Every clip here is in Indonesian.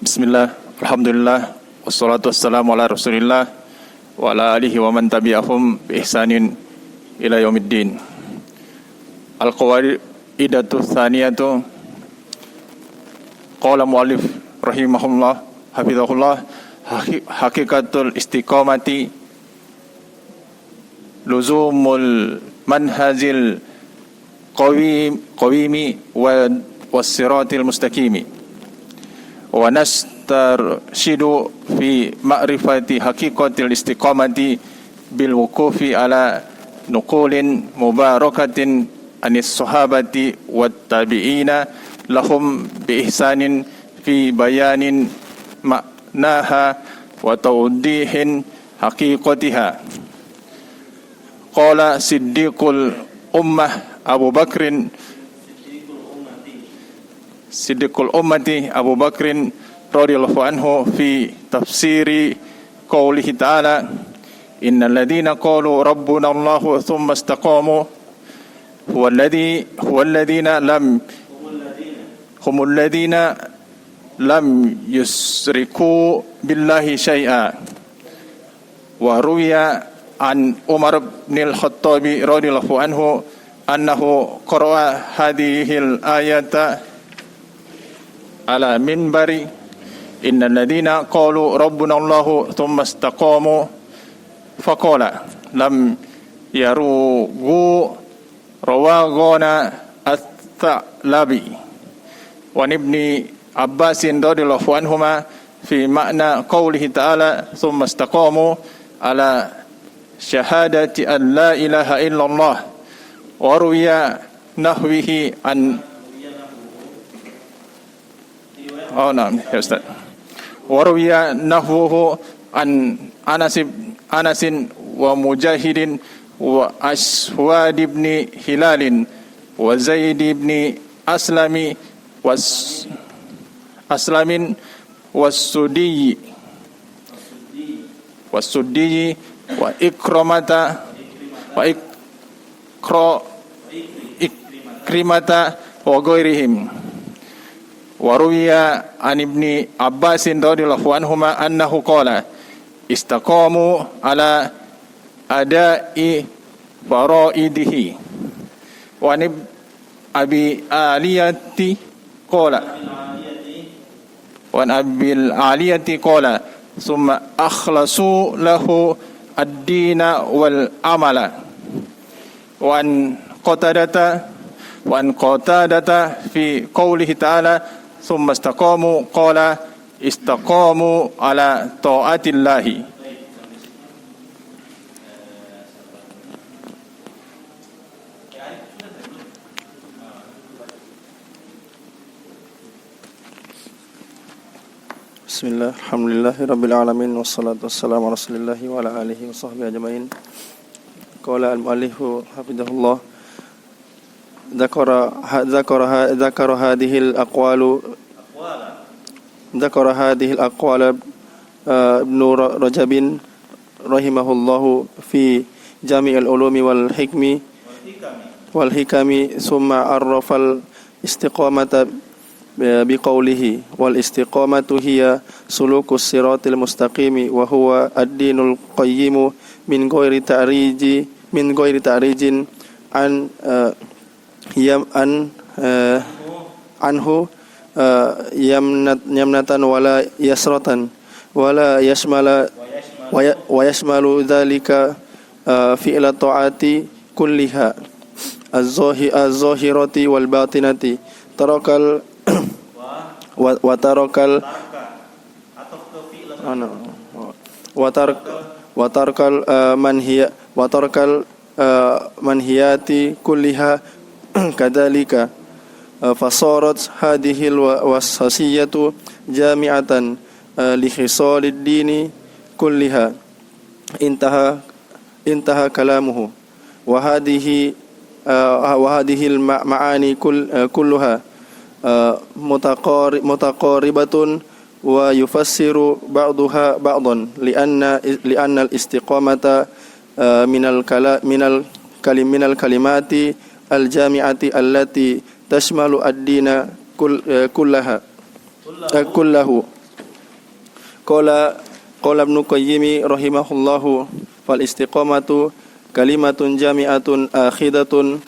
Bismillah, alhamdulillah, wassalatu wassalamu ala rasulillah wa ala alihi wa man tabi'ahum bi ihsanin ila yaumiddin. Al-qawaidatu tsaniyatu qala mu'allif rahimahullah hafizahullah haqiqatul istiqamati luzumul manhajil qawimi was-siratil mustaqimi wa nastarshidu fi ma'rifati haqiqatil istiqamati bil wuqufi ala nuqulin mubarakatin anis sahabati wat tabi'ina lahum bi ihsanin fi bayanin ma'naha wa tawdihin haqiqatiha. Qala siddiqul ummah Abu Bakrin Siddiqul ummati Abu Bakrin radhiyallahu anhu fi tafsiri qoulihi ta'ala innal ladzina qalu rabbuna Allahu tsumma istaqamu humul ladzina lam yusriku billahi syai'a. Wa ruwiya an Umar bin al-Khattabi radhiyallahu anhu annahu qara'a hadhil ayata ala minbari innal ladzina qalu rabbuna Allahu tsumma istaqamu faqala lam yarugu rawagana at-Tha'labi wa ibni Abbasin radhiyallahu anhuma fi makna qoulihi ta'ala tsumma istaqamu ala syahadati an la ilaha illallah wa ruwiya nahwihi an ya Ustaz. Warwiya nahwuhu an Anasin wa Mujahidin wa Aswad ibn Hilalin wa Zaid ibn Aslamin was-Suddi wa Ikrimata wa ghairihim. Wa ruwiya an ibni Abbasin radhiyallahu anhuma annahu qala istaqamu ala ada'i faraidihi wa an abi aliyati qala summa akhlasu lahu ad-dina wal amala wa an qatadata fi qoulihi ta'ala summa istaqamu qala istaqamu ala ta'atillahi. Bismillah, alhamdulillahi rabbil alamin wassalatu wassalamu ala rasulillahi wa ala alihi wa sahbihi ajma'in. Qala al-muallifu hafidhahullah ذكر هذه الأقوال ابن رجب رحمه الله في جامع العلوم والحكم ثم عرف الاستقامة بقوله والاستقامة هي سلوك الصراط المستقيم وهو الدين القيم من غير تعريج anhu yamnatan wala yasratan wala yashmalu dhalika fi'la ta'ati kulliha az-zahirati wal batinati tarakal manhiyati kulliha kadzalika fasarat hadhil wasasiyatu jami'atan li khisalid dini kulliha intaha kalamuhu wa hadhihi ma'ani kulluha mutaqaribatun wa yufassiru ba'daha ba'dan li'anna al-istiqamata minal kalimati al-jami'ati allati tashmalu ad-dina kullahu qala Ibnu Qayyim rahimahullahu fal istiqamatu kalimatun jami'atun akhidatun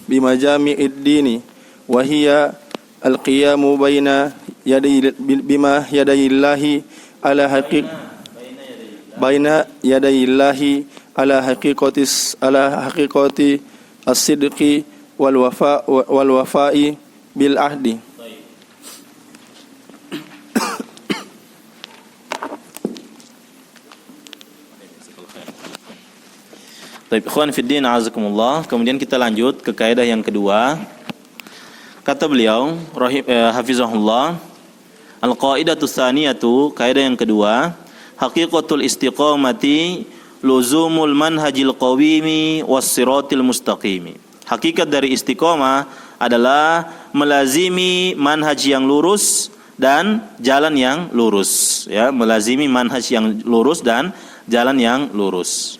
bimajami'id dini wa hiya al-qiyamu baina yadayillahi ala haqiqati as-sidqi wal wafa'i bil ahdi. Baik, ikhwan fiddin azakumullah. Kemudian kita lanjut ke kaidah yang kedua. Kata beliau hafizahullah, al-qaidatu tsaniyatu, kaidah yang kedua, haqiqatul istiqamati luzumul manhajil qawimi was-siratil mustaqimi. Hakikat dari istiqamah adalah melazimi manhaj yang lurus dan jalan yang lurus, ya, melazimi manhaj yang lurus dan jalan yang lurus.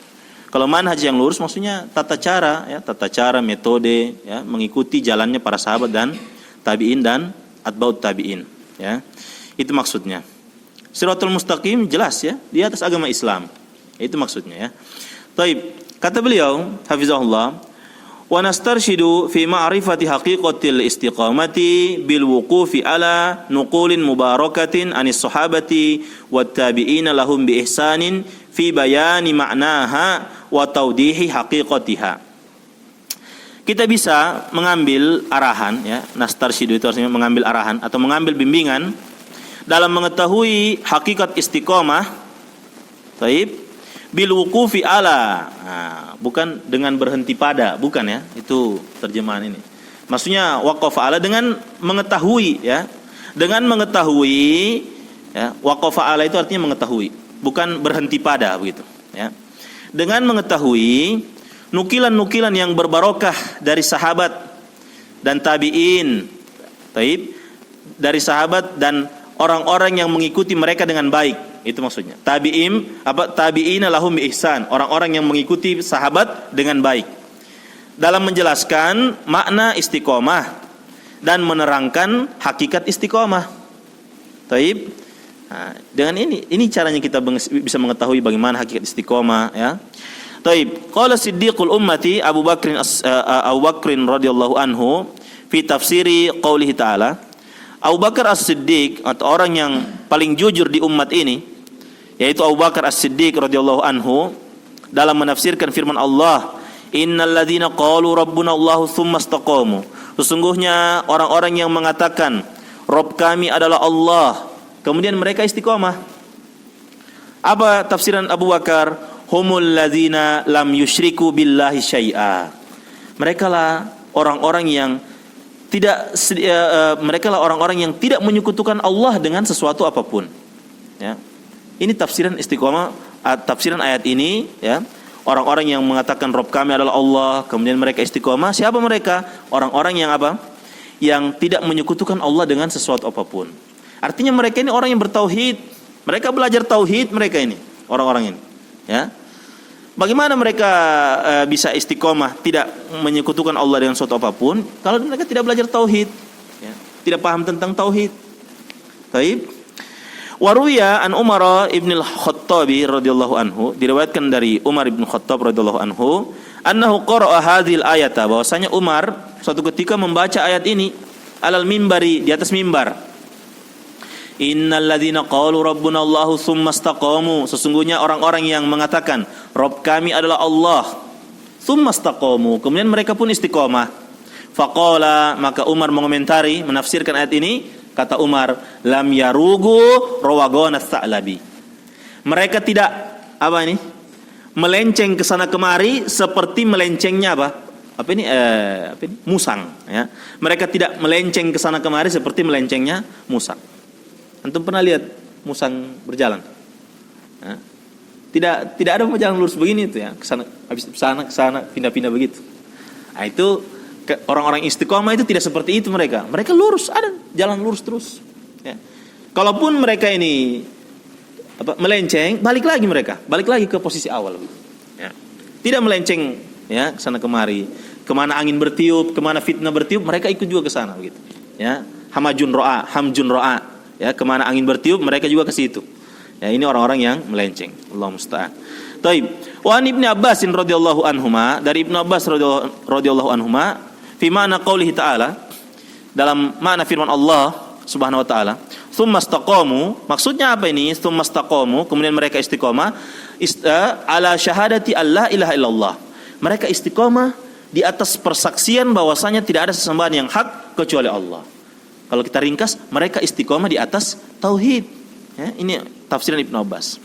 Kalau manhaj yang lurus maksudnya tata cara, metode, ya, mengikuti jalannya para sahabat dan tabi'in dan atba'ut tabi'in, ya. Itu maksudnya. Siratul mustaqim jelas, ya, di atas agama Islam. Itu maksudnya, ya. Taib, kata beliau hafizahullah, wa nastarshidu fi ma'rifati haqiqatil istiqamati bil wuqufi ala nuqulin mubarakatin anis sahabati wat tabi'ina lahum bi ihsanin fi bayani ma'naha wa tawdihi haqiqatiha. Kita bisa mengambil arahan, ya, nastarshidu itu artinya mengambil arahan atau mengambil bimbingan dalam mengetahui hakikat istiqamah. Taib, bil wuqufi ala, bukan dengan berhenti pada, bukan, ya, itu terjemahan ini. Maksudnya waqafa ala dengan mengetahui, ya, dengan mengetahui, ya, waqafa ala itu artinya mengetahui, bukan berhenti pada, begitu, ya. Dengan mengetahui nukilan-nukilan yang berbarokah dari sahabat dan tabi'in, taib, dari sahabat dan orang-orang yang mengikuti mereka dengan baik. Itu maksudnya. Tabi'ina lahum bi ihsan, orang-orang yang mengikuti sahabat dengan baik. Dalam menjelaskan makna istiqomah dan menerangkan hakikat istiqomah. Taib. Nah, dengan ini caranya kita bisa mengetahui bagaimana hakikat istiqomah, ya. Taib. Qala Siddiqul ummati Abu Bakrin radhiyallahu anhu fi tafsiri qaulihi ta'ala. Abu Bakar As-Siddiq, atau orang yang paling jujur di umat ini, yaitu Abu Bakar As-Siddiq radhiyallahu anhu, dalam menafsirkan firman Allah, innal ladzina qalu rabbuna Allahu tsumma istaqamu. Sesungguhnya orang-orang yang mengatakan Rabb kami adalah Allah, kemudian mereka istiqomah. Apa tafsiran Abu Bakar? Humul ladzina lam yusyriku billahi syai'a. Mereka lah orang-orang yang tidak menyekutukan Allah dengan sesuatu apapun, ya. Ini tafsiran istiqomah, tafsiran ayat ini, ya. Orang-orang yang mengatakan Rabb kami adalah Allah, kemudian mereka istiqomah. Siapa mereka? Orang-orang yang apa? Yang tidak menyekutukan Allah dengan sesuatu apapun. Artinya mereka ini orang yang bertauhid. Mereka belajar tauhid, mereka ini, orang-orang ini, ya. Bagaimana mereka bisa istiqomah, tidak menyekutukan Allah dengan sesuatu apapun, kalau mereka tidak belajar tauhid, ya, tidak paham tentang tauhid. Taib. Waruya an Umar ibn al-Khattabi radhiyallahu anhu, diriwayatkan dari Umar ibn Khattab radhiyallahu anhu, annahu qara'a hadhil ayata, bahwasanya Umar suatu ketika membaca ayat ini alal mimbari, di atas mimbar. Innal ladzina qalu rabbuna Allahu tsumma istaqamu, sesungguhnya orang-orang yang mengatakan Rabb kami adalah Allah, tsumma istaqamu, kemudian mereka pun istiqomah. Faqala, maka Umar mengomentari, menafsirkan ayat ini, kata Umar, lam yarugu rawagana tsa'labi. Mereka tidak melenceng ke sana kemari seperti melencengnya musang, ya. Mereka tidak melenceng ke sana kemari seperti melencengnya musang. Antum pernah lihat musang berjalan? Ya. Tidak ada jalan lurus begini itu, ya, ke sana pindah-pindah begitu. Nah, itu orang-orang istiqomah itu tidak seperti itu mereka. Mereka lurus, ada jalan lurus terus. Ya. Kalaupun mereka ini melenceng, balik lagi ke posisi awal. Ya. Tidak melenceng, ya, ke sana kemari. Kemana angin bertiup, kemana fitnah bertiup, mereka ikut juga ke sana begitu. Ya. Hamjun ro'a, Ya, kemana angin bertiup mereka juga ke situ. Ya, ini orang-orang yang melenceng. Allah musta'an. Taib. Wa an Ibnu Abbas radhiyallahu anhuma, dari Ibnu Abbas radhiyallahu anhuma, fi ma'na qaulihi ta'ala, dalam makna firman Allah Subhanahu wa taala, "Tsumma istaqamu", maksudnya apa ini? "Tsumma istaqamu", kemudian mereka istiqomah ala syahadati alla ilaha illallah. Mereka istiqomah di atas persaksian bahwasanya tidak ada sesembahan yang hak kecuali Allah. Kalau kita ringkas, mereka istiqomah di atas tauhid. Ya, ini tafsiran Ibnu Abbas.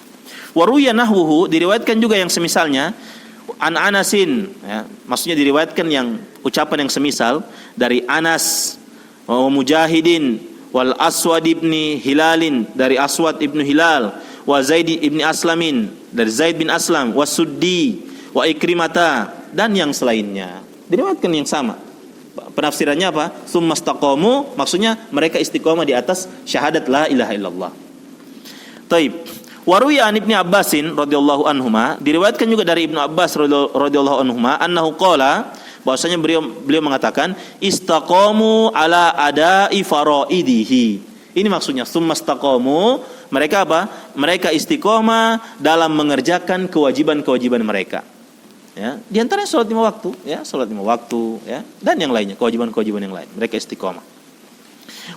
Waruya nahwuhu, diriwayatkan juga yang semisalnya, an Anasin, ya, maksudnya diriwayatkan yang ucapan yang semisal dari Anas, wa Mujahidin, wal Aswad ibni Hilalin, dari Aswad ibnu Hilal, wa Zaid ibni Aslamin, dari Zaid bin Aslam, wa Suddi, wa Ikrimata, dan yang selainnya. Diriwayatkan yang sama. Penafsirannya apa? Tsumma istaqamu, maksudnya mereka istiqomah di atas syahadat la ilaha illallah. Taib. Waruya an Ibnu Abbasin radhiyallahu anhuma, diriwayatkan juga dari Ibnu Abbas radhiyallahu anhuma, annahu qala, bahwasanya beliau mengatakan istaqamu ala ada'i faraidihi. Ini maksudnya tsumma istaqamu, mereka apa? Mereka istiqomah dalam mengerjakan kewajiban-kewajiban mereka. Ya, di antaranya salat 5 waktu, ya, salat 5 waktu, ya, dan yang lainnya, kewajiban-kewajiban yang lain. Mereka istiqomah.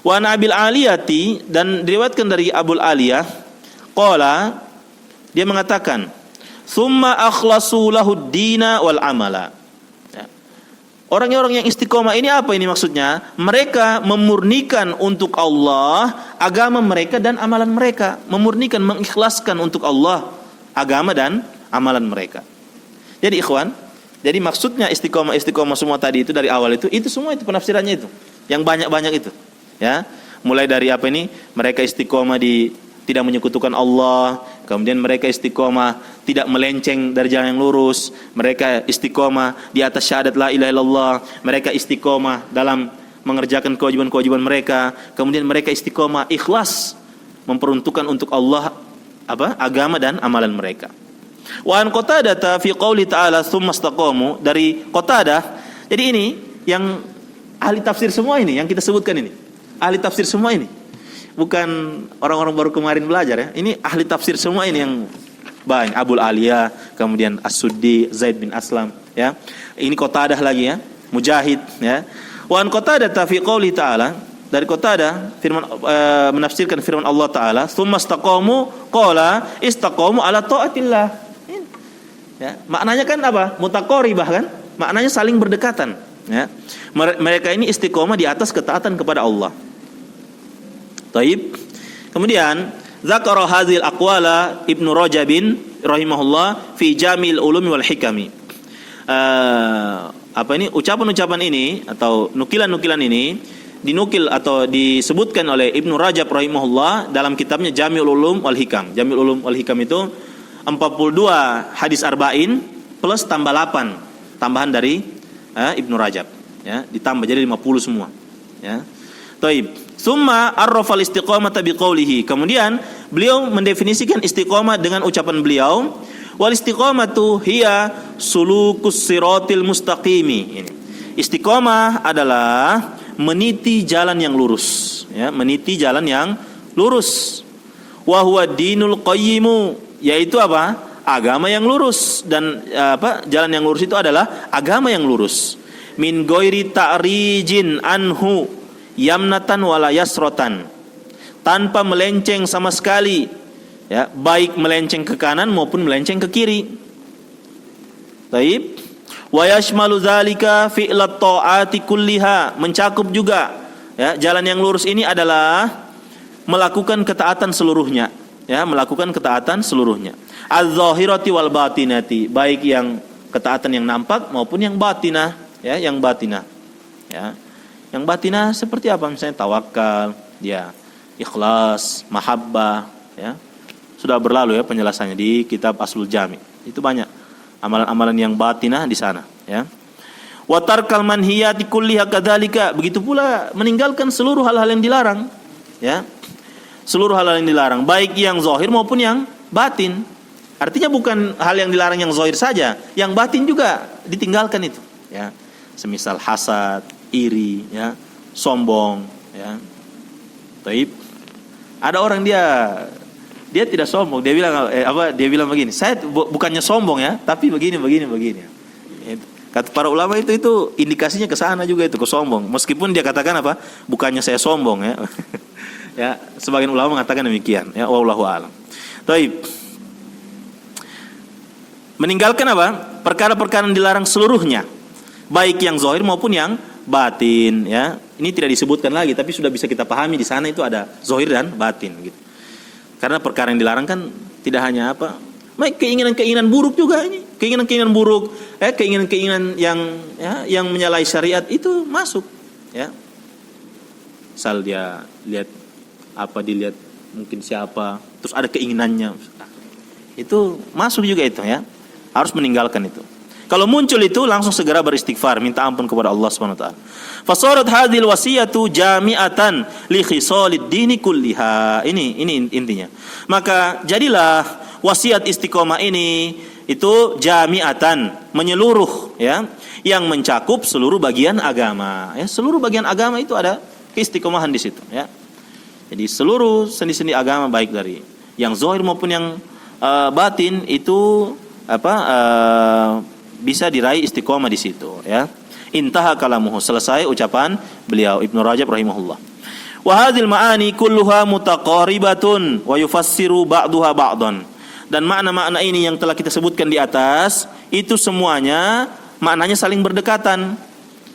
Wa an Abil Aliyati, dan diriwayatkan dari Abul Aliyah, qala, dia mengatakan, "Tsumma akhlasu lahud dina wal amala." Ya. Orang-orang yang istiqomah ini apa ini maksudnya? Mereka memurnikan untuk Allah agama mereka dan amalan mereka, memurnikan, mengikhlaskan untuk Allah agama dan amalan mereka. Jadi ikhwan, jadi maksudnya istiqomah semua tadi itu dari awal itu semua itu penafsirannya itu, yang banyak-banyak itu, ya. Mulai dari apa ini? Mereka istiqomah di tidak menyekutukan Allah, kemudian mereka istiqomah tidak melenceng dari jalan yang lurus, mereka istiqomah di atas syahadat la ilaha illallah, mereka istiqomah dalam mengerjakan kewajiban-kewajiban mereka, kemudian mereka istiqomah ikhlas memperuntukkan untuk Allah apa? Agama dan amalan mereka. Wa an Qatadah fi qouli ta'ala tsumma istaqamu, dari Qatadah. Jadi ini yang ahli tafsir semua ini yang kita sebutkan ini. Ahli tafsir semua ini. Bukan orang-orang baru kemarin belajar, ya. Ini ahli tafsir semua ini yang banyak. Abul Aliyah, kemudian As-Suddi, Zaid bin Aslam, ya. Ini Qatadah lagi, ya. Mujahid, ya. Wa an Qatadah fi qouli ta'ala, dari Qatadah firman menafsirkan firman Allah taala, tsumma istaqamu qala istaqamu ala taatillah. Ya, maknanya kan apa? Mutaqaribah kan? Maknanya saling berdekatan, ya. Mereka ini istiqomah di atas ketaatan kepada Allah. Taib. Kemudian zakara hadzal aqwala Ibnu Rajabin rahimahullah fi Jamil Ulumi wal Hikami. Apa ini? Ucapan-ucapan ini atau nukilan-nukilan ini dinukil atau disebutkan oleh Ibnu Rajab rahimahullah dalam kitabnya Jamil Ulum wal Hikam. Jamil Ulum wal Hikam itu 42 hadis arba'in plus tambah 8 tambahan dari Ibnu Rajab, ya, ditambah jadi 50 semua, ya. Taib. Summa arrafal istiqamata biqaulihi, kemudian beliau mendefinisikan istiqamah dengan ucapan beliau, wal istiqamatu hiya sulukus siratil mustaqimi. Ini istiqamah adalah meniti jalan yang lurus, ya, meniti jalan yang lurus. Wa huwa dinul qayyimu, yaitu apa? Agama yang lurus. Dan jalan yang lurus itu adalah agama yang lurus. Min ghairi ta'rijin anhu yamnatan wala yasrotan, tanpa melenceng sama sekali, ya, baik melenceng ke kanan maupun melenceng ke kiri. Taib. Wa yashmalu dzalika fi'lat ta'ati kulliha, mencakup juga, ya, jalan yang lurus ini adalah melakukan ketaatan seluruhnya, ya, melakukan ketaatan seluruhnya. Az-zahirati wal batinati, baik yang ketaatan yang nampak maupun yang batinah, ya, yang batinah, ya. Yang batinah seperti apa? Misalnya tawakal, ya, ikhlas, mahabbah, ya. Sudah berlalu, ya, penjelasannya di kitab Aslul Jami. Itu banyak amalan-amalan yang batinah di sana, ya. Wa tarkal manhiyati kulliha kadzalika, begitu pula meninggalkan seluruh hal-hal yang dilarang, ya. Seluruh hal-hal yang dilarang, baik yang zahir maupun yang batin. Artinya bukan hal yang dilarang yang zahir saja, yang batin juga ditinggalkan itu, ya. Semisal hasad, iri, ya, sombong, ya. Taib. Ada orang dia tidak sombong, dia bilang dia bilang begini, saya bukannya sombong ya, tapi begini. Kata para ulama itu indikasinya ke sana juga, itu ke sombong. Meskipun dia katakan apa? Bukannya saya sombong ya. Ya, sebagian ulama mengatakan demikian ya, wallahu a'lam. Baik. Meninggalkan apa? Perkara-perkara yang dilarang seluruhnya, baik yang zahir maupun yang batin ya. Ini tidak disebutkan lagi, tapi sudah bisa kita pahami di sana itu ada zahir dan batin gitu. Karena perkara yang dilarang kan tidak hanya apa? Keinginan-keinginan buruk juga ini. Keinginan-keinginan buruk, keinginan-keinginan yang menyalahi syariat itu masuk ya. Misal dia dilihat mungkin siapa, terus ada keinginannya. Itu masuk juga itu ya. Harus meninggalkan itu. Kalau muncul itu langsung segera beristighfar, minta ampun kepada Allah Subhanahu wa taala. Fasarat hadhil wasiyatu jami'atan li khisalid dini kulliha. Ini intinya. Maka jadilah wasiat istiqomah ini itu jami'atan, menyeluruh ya, yang mencakup seluruh bagian agama. Ya, seluruh bagian agama itu ada keistiqomahan di situ ya. Jadi seluruh sendi-sendi agama baik dari yang zahir maupun yang batin itu bisa diraih istiqomah di situ ya. Intaha kalamuhu, selesai ucapan beliau Ibnu Rajab rahimahullah. Wa hadhil ma'ani kulluha mutaqaribatun wa yufassiru ba'daha ba'dan. Dan makna-makna ini yang telah kita sebutkan di atas itu semuanya maknanya saling berdekatan.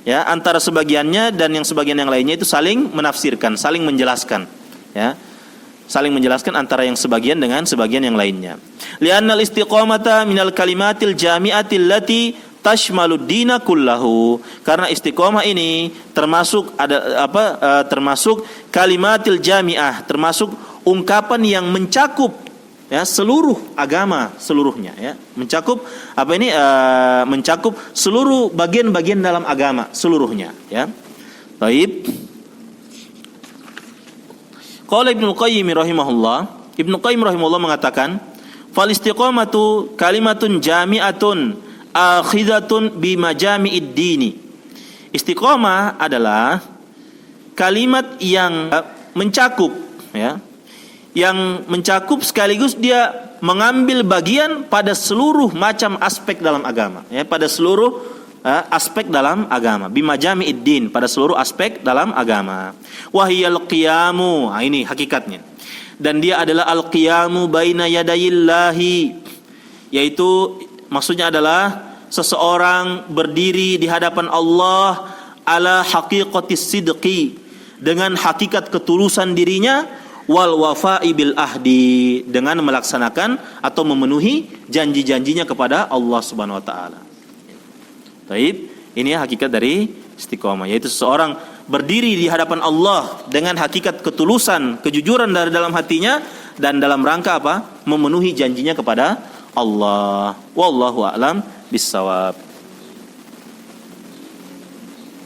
Ya, antara sebagiannya dan yang sebagian yang lainnya itu saling menafsirkan, saling menjelaskan ya. Saling menjelaskan antara yang sebagian dengan sebagian yang lainnya. Li'annal istiqamata minal kalimatil jami'atil lati tashmalud dina kullahu. Karena istiqamah ini termasuk termasuk kalimatil jami'ah, termasuk ungkapan yang mencakup ya seluruh agama seluruhnya ya. Mencakup mencakup seluruh bagian-bagian dalam agama seluruhnya ya. Baik. Qala Ibnu Qayyim rahimahullah, Ibnu Qayyim rahimahullah mengatakan, fal istiqamatu kalimatun jami'atun akhidatun bi majami'id dini. Istiqamah adalah kalimat yang mencakup ya, yang mencakup sekaligus dia mengambil bagian pada seluruh macam aspek dalam agama ya, pada seluruh aspek dalam agama, bimajami'id din, pada seluruh aspek dalam agama. Wahiyal qiyamu, ini hakikatnya. Dan dia adalah al-qiyamu baina yadayillahi, yaitu maksudnya adalah seseorang berdiri di hadapan Allah ala haqiqatis sidqi, dengan hakikat ketulusan dirinya, wal wafa'i bil ahdi, dengan melaksanakan atau memenuhi janji-janjinya kepada Allah Subhanahu wa taala. Baik, ini hakikat dari istiqomah, yaitu seseorang berdiri di hadapan Allah dengan hakikat ketulusan, kejujuran dari dalam hatinya, dan dalam rangka apa? Memenuhi janjinya kepada Allah. Wallahu a'lam bissawab.